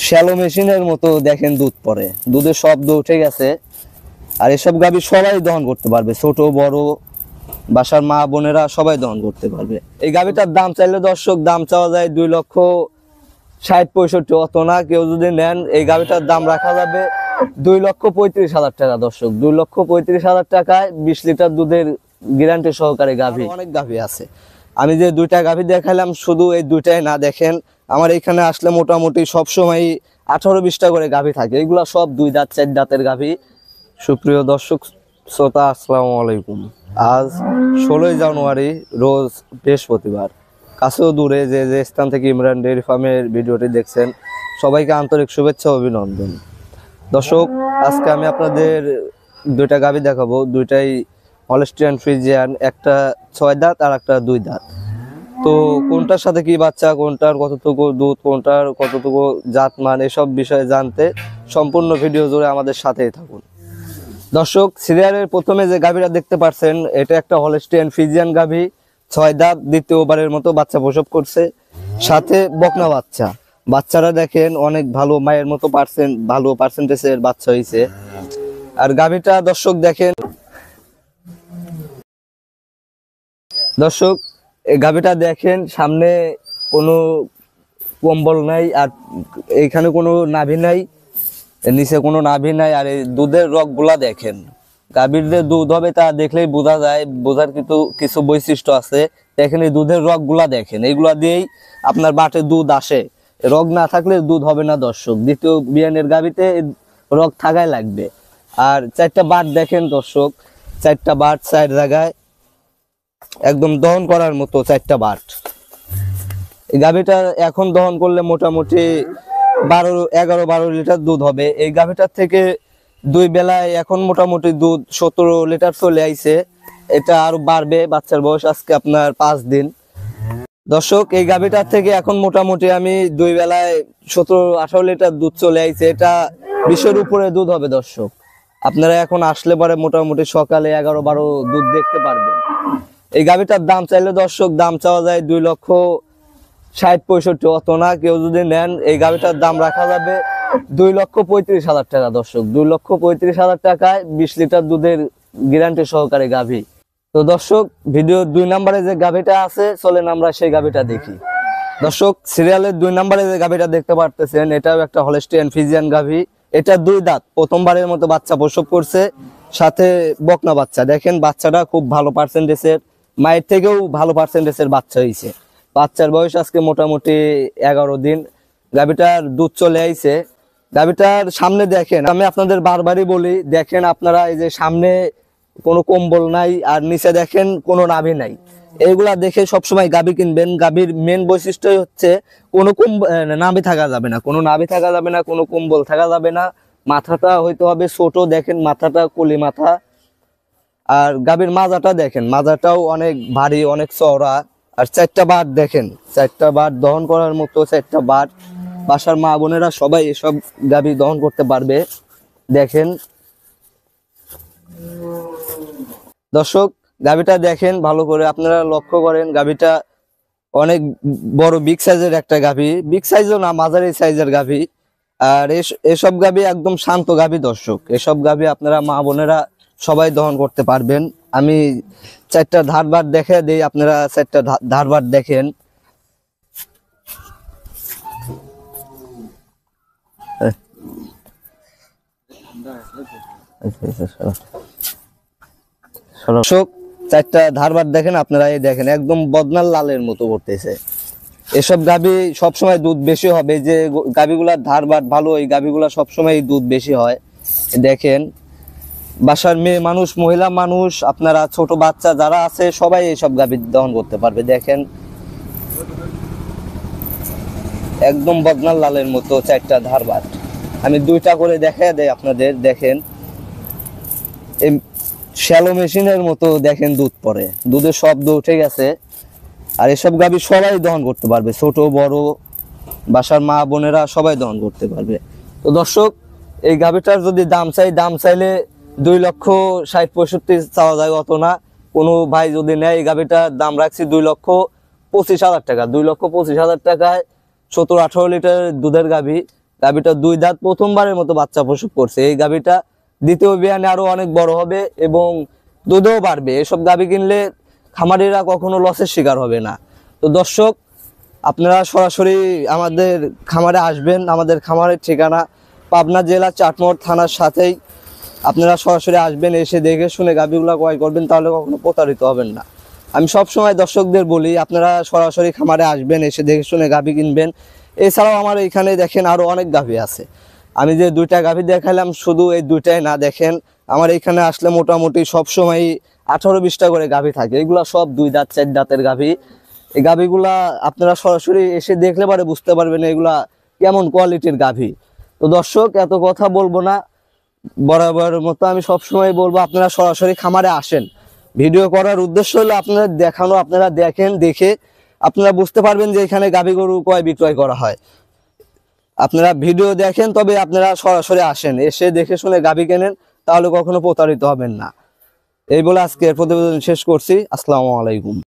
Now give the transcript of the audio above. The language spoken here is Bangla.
শ্যালো মেশিনের মতো দেখেন দুধ পড়ে, দুধের শব্দ উঠে গেছে। আর এসব গাভী সবাই দহন করতে পারবে, ছোট বড় বাসার মা বোনেরা সবাই দহন করতে পারবে। এই গাভীটার দাম চাইলে দর্শক দাম চাওয়া যায় 2,60,65,000, অত না। কেউ যদি নেন এই গাভীটার দাম রাখা যাবে 2,35,000 টাকা। দর্শক 2,35,000 টাকায় 20 লিটার দুধের গ্যারান্টি সহকারে গাভী। অনেক গাভী আছে, আমি যে দুইটা গাভী দেখালাম শুধু এই দুইটাই না, দেখেন আমার এখানে আসলে মোটামুটি সবসময় 18-20টা করে গাভী থাকে। এগুলা সব 2 দাঁত 4 দাঁতের গাভী। সুপ্রিয় দর্শক শ্রোতা, আসসালামু আলাইকুম। আজ 16 জানুয়ারি, রোজ বৃহস্পতিবার। কাছেও দূরে যে যে স্থান থেকে ইমরান ডেইরি ফার্মের ভিডিওটি দেখছেন, সবাইকে আন্তরিক শুভেচ্ছা ও অভিনন্দন। দর্শক, আজকে আমি আপনাদের দুইটা গাভী দেখাবো, দুইটাই হলস্টিয়ান ফ্রিজিয়ান, একটা 6 দাঁত আর একটা 2 দাঁত। তো কোনটার সাথে কি বাচ্চা, কোনটার কতটুকু দুধ, কোনটার কতটুকু জাতমান, এসব বিষয়ে জানতে সম্পূর্ণ ভিডিও জুড়ে আমাদের সাথেই থাকুন। দর্শক, সিরিয়ালের প্রথমে যে গাভীটা দেখতে পাচ্ছেন, এটা একটা হলস্টিয়ান ফ্রিজিয়ান গাভী, 6 দাঁত, দ্বিতীয়বারের মতো বাচ্চা প্রসব করছে, সাথে বকনা বাচ্চা। বাচ্চারা দেখেন অনেক ভালো, মায়ের মতো ভালো পার্সেন্টেজের বাচ্চা হয়েছে। আর গাভীটা দর্শক দেখেন, দর্শক এই গাভীটা দেখেন, সামনে কোনো কম্বল নাই, আর এইখানে কোনো নাভি নাই, নিচে কোনো নাভি নাই। আর এই দুধের রগগুলা দেখেন, গাভীর যে দুধ হবে তা দেখলেই বোঝা যায়, বোঝার কিন্তু কিছু বৈশিষ্ট্য আছে। দেখেন এই দুধের রগগুলা দেখেন, এইগুলা দিয়েই আপনার বাটে দুধ আসে। রগ না থাকলে দুধ হবে না দর্শক। দ্বিতীয় বিয়ানের গাভীতে রগ থাকাই লাগবে। আর 4টা বাট দেখেন দর্শক, 4টা বাট 4 জায়গায়, একদম দহন করার মতো 4টা বাট। এই গাভীটা এখন দহন করলে মোটামুটি 11-12 লিটার দুধ হবে। এই গাভীটার থেকে 2 বেলায় এখন মোটামুটি দুধ 17 লিটার চলে আইছে। এটা আরো বাড়বে, বাচ্চার বয়স আজকে আপনার 5 দিন। দর্শক, এই গাভীটার থেকে এখন মোটামুটি আমি 2 বেলায় 17-18 লিটার দুধ চলে আইছে। এটা 20-এর উপরে দুধ হবে দর্শক। আপনারা এখন আসলে পরে মোটামুটি সকালে 11-12 দুধ দেখতে পারবেন। এই গাভীটার দাম চাইলে দর্শক দাম চাওয়া যায় 2,60,65,000, অত না। কেউ যদি নেন এই গাভীটার দাম রাখা যাবে 2,35,000 টাকা। দর্শক 2,35,000 টাকায় 20 লিটার দুধের গ্যারান্টি সহকারে গাভী। তো দর্শক, ভিডিও 2 নম্বরে যে গাভীটা আছে, চলেন আমরা সেই গাভীটা দেখি। দর্শক, সিরিয়ালের 2 নম্বরে যে গাভীটা দেখতে পারতেছেন, এটাও একটা হলস্টিয়ান ফ্রিজিয়ান গাভী। এটা 2 দাঁত, প্রথমবারের মতো বাচ্চা প্রসব করছে, সাথে বকনা বাচ্চা। দেখেন বাচ্চাটা খুব ভালো পার্সেন্টেজের, মায়ের থেকেও ভালো পার্সেন্টেজের বাচ্চা হয়েছে। বাচ্চার বয়স আজকে মোটামুটি 11 দিন। গাভীটার দুধ চলে আইছে। গাভীটার সামনে দেখেন, আমি আপনাদের বারবারই বলি, দেখেন আপনারা এই যে সামনে কোনো কম্বল নাই, আর নিচে দেখেন কোনো নাভি নাই। এইগুলা দেখে সবসময় গাভী কিনবেন। গাভীর মেন বৈশিষ্ট্যই হচ্ছে কোনো নাভি থাকা যাবে না, কোনো নাভি থাকা যাবে না, কোনো কম্বল থাকা যাবে না। মাথাটা হইতে হবে ছোট, দেখেন মাথাটা কলি মাথা। আর গাভীর মাজাটা দেখেন, মাজাটাও অনেক ভারী, অনেক চওড়া। আর 4টা বাট দেখেন, 4টা বাট দহন করার মতো 4টা বাট। বাসার মা বোনেরা সবাই এসব গাভী দহন করতে পারবে। দেখেন দর্শক, গাভীটা দেখেন ভালো করে, আপনারা লক্ষ্য করেন। গাভীটা অনেক বড়, বিগ সাইজের একটা গাভী, বিগ সাইজও না, মাঝারি সাইজের গাভী। আর এসব গাভী একদম শান্ত গাভী দর্শক। এসব গাভী আপনারা মা বোনেরা সবাই দহন করতে পারবেন। আমি 4টা ধারবাট দেখে দিই, আপনারা 4টা ধারবাট দেখেন। দর্শক, 4টা ধারবাট দেখেন আপনারা, এই দেখেন একদম বদনার লালের মতো করতেছে। এসব গাভী সবসময় দুধ বেশি হবে। যে গাভীগুলার ধারবাট ভালো, এই গাভীগুলা সবসময় দুধ বেশি হয়। দেখেন বাসার মেয়ে মানুষ, মহিলা মানুষ, আপনারা ছোট বাচ্চা যারা আছে সবাই এইসব গাভী দহন করতে পারবে। দেখেন একদম বদনার লালের মতো 4টা ধারবাট। আমি 2টা করে দেখাই দেই আপনাদের। দেখেন এই শ্যালো মেশিনের মতো দেখেন দুধ পড়ে, দুধের শব্দ উঠে গেছে। আর এসব গাভী সবাই দহন করতে পারবে, ছোট বড় বাসার মা বোনেরা সবাই দহন করতে পারবে। তো দর্শক, এই গাভীটার যদি দাম চাইলে 2,60,65,000 চাওয়া যায়, অত না। কোনো ভাই যদি নেয়, এই গাভীটার দাম রাখছি 2,25,000 টাকা। 2,25,000 টাকায় 17-18 লিটার দুধের গাভী। গাভীটা 2 দাঁত, প্রথমবারের মতো বাচ্চা প্রসব করছে। এই গাভীটা দ্বিতীয় বিয়ানে আরো অনেক বড় হবে এবং দুধও বাড়বে। এসব গাভী কিনলে খামারিরা কখনো লসের শিকার হবে না। তো দর্শক, আপনারা সরাসরি আমাদের খামারে আসবেন। আমাদের খামারের ঠিকানা পাবনা জেলা চাটমোহর থানার সাথেই। আপনারা সরাসরি আসবেন, এসে দেখে শুনে গাভীগুলো ক্রয় করবেন, তাহলে কখনো প্রতারিত হবেন না। আমি সব সময় দর্শকদের বলি, আপনারা সরাসরি খামারে আসবেন, এসে দেখে শুনে গাভী কিনবেন। এছাড়াও আমার এখানে দেখেন আরো অনেক গাভী আছে। আমি যে 2টা গাভী দেখালাম, শুধু এই 2টাই না, দেখেন আমার এখানে আসলে মোটামুটি সবসময় 18-20টা করে গাভী থাকে। এগুলা সব 2 দাঁত 4 দাঁতের গাভী। এই গাভীগুলা আপনারা সরাসরি এসে দেখলে পরে বুঝতে পারবেন এগুলা কেমন কোয়ালিটির গাভী। তো দর্শক, এত কথা বলবো না, বরাবর মতো আমি সবসময় বলবো আপনারা সরাসরি খামারে আসেন। ভিডিও করার উদ্দেশ্য হলো আপনারা দেখানো, আপনারা দেখেন, দেখে আপনারা বুঝতে পারবেন যে এখানে গাভী গরু ক্রয় বিক্রয় করা হয়। আপনারা ভিডিও দেখেন, তবে আপনারা সরাসরি আসেন, এসে দেখে শুনে গাভী কেনেন, তাহলে কখনো প্রতারিত হবেন না। এই বলে আজকে প্রতিবেদন শেষ করছি। আসসালামু আলাইকুম।